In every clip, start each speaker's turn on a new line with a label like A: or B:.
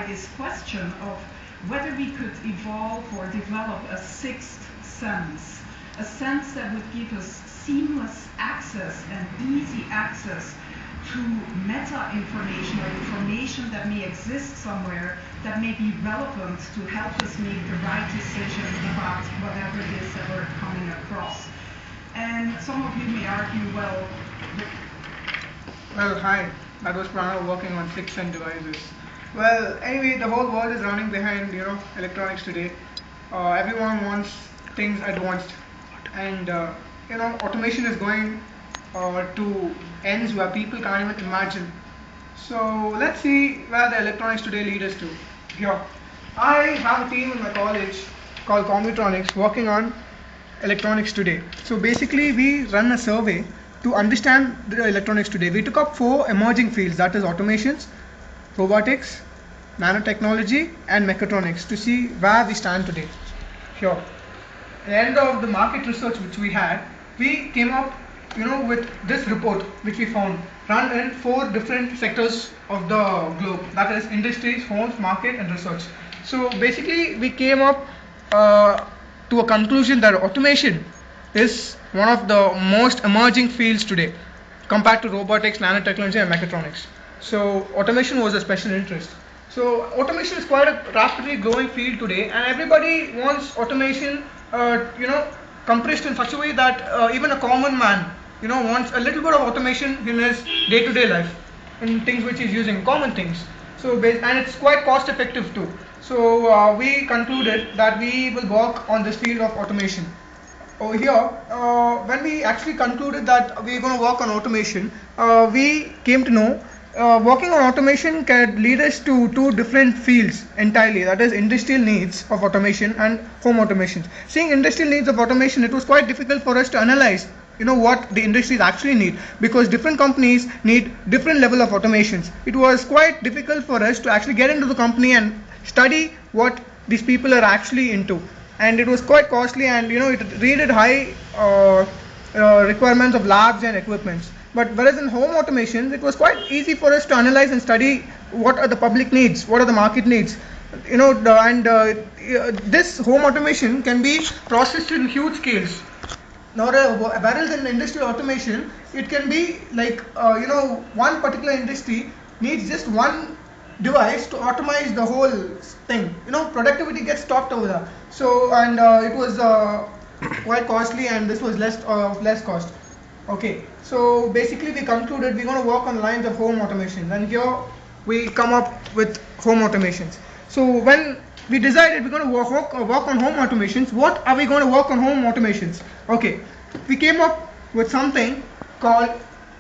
A: this question of whether we could evolve or develop a sixth sense, a sense that would give us seamless access and easy access to meta information or information that may exist somewhere that may be relevant to help us make the right decision about whatever it is that we're coming across. And some of you may argue, well,
B: hi, that was Pranav working on sixth sense devices. Well, anyway, the whole world is running behind, electronics today. Everyone wants things advanced, and automation is going to ends where people can't even imagine. So let's see where the electronics today lead us to. Here, I have a team in my college called Computronics working on electronics today. So basically, we run a survey to understand the electronics today. We took up 4 emerging fields, that is automations, robotics, nanotechnology and mechatronics, to see where we stand today. Here, at the end of the market research which we had, we came up with this report which we found run in 4 different sectors of the globe, that is industries, homes, market and research. So basically we came up to a conclusion that automation is one of the most emerging fields today compared to robotics, nanotechnology and mechatronics. So automation was a special interest. So automation is quite a rapidly growing field today, and everybody wants automation compressed in such a way that even a common man wants a little bit of automation in his day-to-day life in things which he's using, common things. So and it's quite cost effective too. So we concluded that we will work on this field of automation. Over here, when we actually concluded that we're going to work on automation, we came to know working on automation can lead us to 2 different fields entirely, that is industrial needs of automation and home automation. Seeing industrial needs of automation, it was quite difficult for us to analyze what the industries actually need, because different companies need different level of automations. It was quite difficult for us to actually get into the company and study what these people are actually into, and it was quite costly, and it needed high requirements of labs and equipments. But whereas in home automation, it was quite easy for us to analyze and study what are the public needs, what are the market needs, this home automation can be processed in huge scales. Now, whereas in industrial automation, it can be like one particular industry needs just one device to automate the whole thing. Productivity gets stopped over there. So and it was quite costly, and this was less cost. Okay, so basically we concluded we're going to work on lines of home automation, and here we come up with home automations. So when we decided we're going to work on home automations, what are we going to work on home automations? Okay, we came up with something called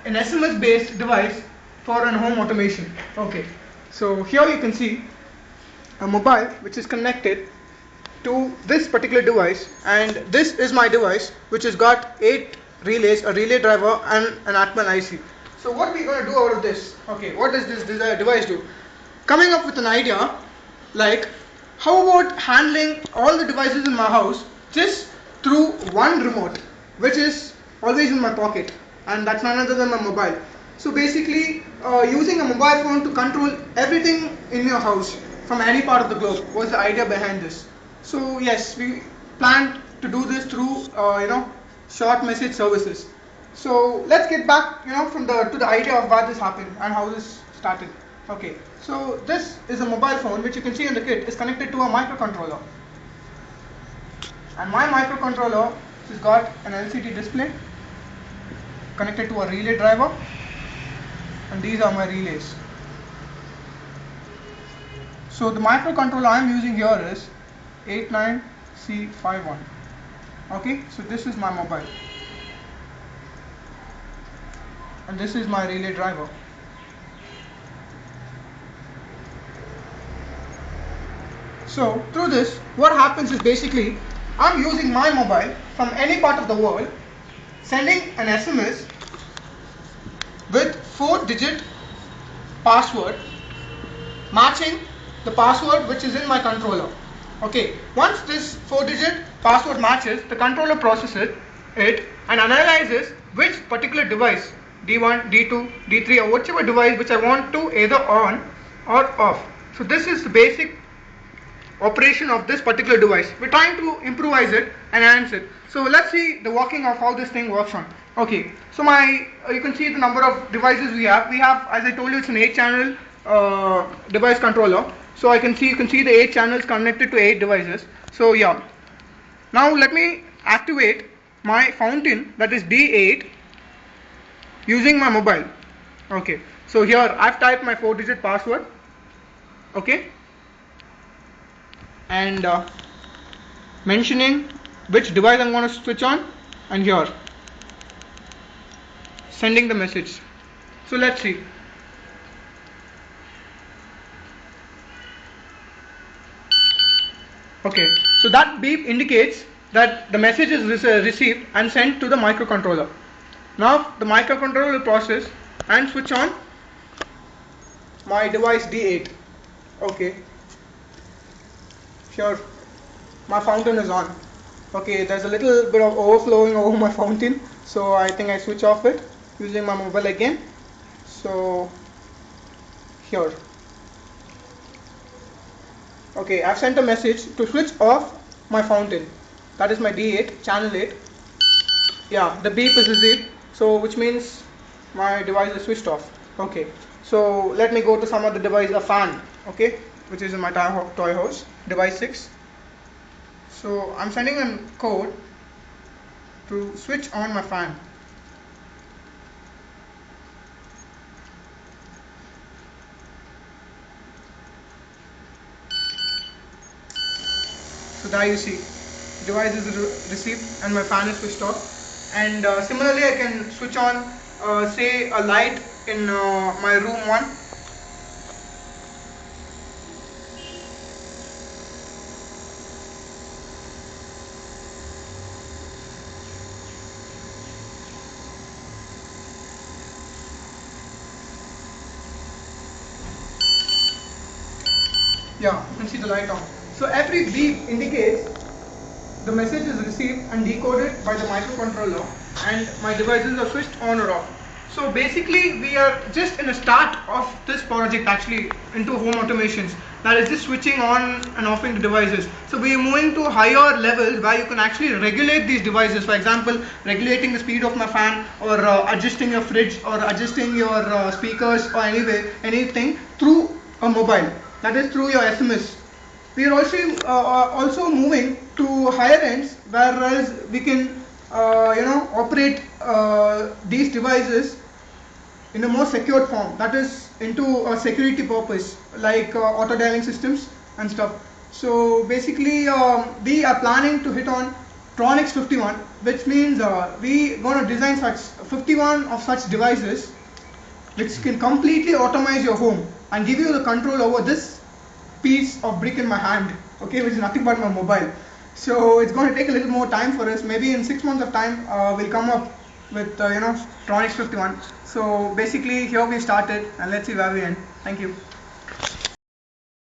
B: an SMS based device for an home automation. Okay, so here you can see a mobile which is connected to this particular device, and this is my device which has got 8 relays, a relay driver and an Atmel IC. So what we're going to do out of this? Okay, what does this device do? Coming up with an idea like, how about handling all the devices in my house just through one remote, which is always in my pocket, and that's none other than my mobile. So basically using a mobile phone to control everything in your house from any part of the globe was the idea behind this. So yes, we planned to do this through short message services. So let's get back to the idea of why this happened and how this started. Okay, so this is a mobile phone which you can see in the kit is connected to a microcontroller, and my microcontroller has got an LCD display connected to a relay driver, and these are my relays. So the microcontroller I am using here is 89C51. Okay, so this is my mobile, and this is my relay driver. So through this, what happens is basically I'm using my mobile from any part of the world, sending an SMS with 4-digit password, matching the password which is in my controller. Okay, once this 4-digit password matches, the controller processes it and analyzes which particular device, D1, D2, D3 or whichever device which I want to either on or off. So this is the basic operation of this particular device. We're trying to improvise it and enhance it. So let's see the working of how this thing works on. Okay, so you can see the number of devices we have. We have, as I told you, it's an 8-channel device controller. So you can see the 8 channels connected to 8 devices. So yeah, now let me activate my fountain, that is D8, using my mobile. Okay, so here I've typed my 4-digit password. Okay, and mentioning which device I'm going to switch on, and here sending the message. So let's see. Okay, so that beep indicates that the message is received and sent to the microcontroller. Now the microcontroller will process and switch on my device D8. Okay, sure, my fountain is on. Okay, there's a little bit of overflowing over my fountain, so I think I switch off it using my mobile again. So here, okay, I've sent a message to switch off my fountain, that is my D8 channel 8. Yeah, the beep is received, so which means my device is switched off. Okay, so let me go to some other device, a fan, okay, which is in my toy house, device 6. So I'm sending a code to switch on my fan. So there you see, device is received and my fan is switched off. And similarly, I can switch on, say, a light in my room 1. Yeah, you can see the light on. So every beep indicates the message is received and decoded by the microcontroller, and my devices are switched on or off. So basically we are just in the start of this project actually into home automations, that is just switching on and offing the devices. So we are moving to higher levels where you can actually regulate these devices, for example regulating the speed of my fan, or adjusting your fridge, or adjusting your speakers, or anything through a mobile, that is through your SMS. We are also moving to higher ends, whereas we can operate these devices in a more secured form, that is into a security purpose, like auto dialing systems and stuff. So basically we are planning to hit on Tronix 51, which means we going to design such 51 of such devices which can completely automate your home and give you the control over this piece of brick in my hand, okay, which is nothing but my mobile. So it's going to take a little more time for us. Maybe in 6 months of time we'll come up with Tronix 51. So basically here we started, and let's see where we end. Thank you.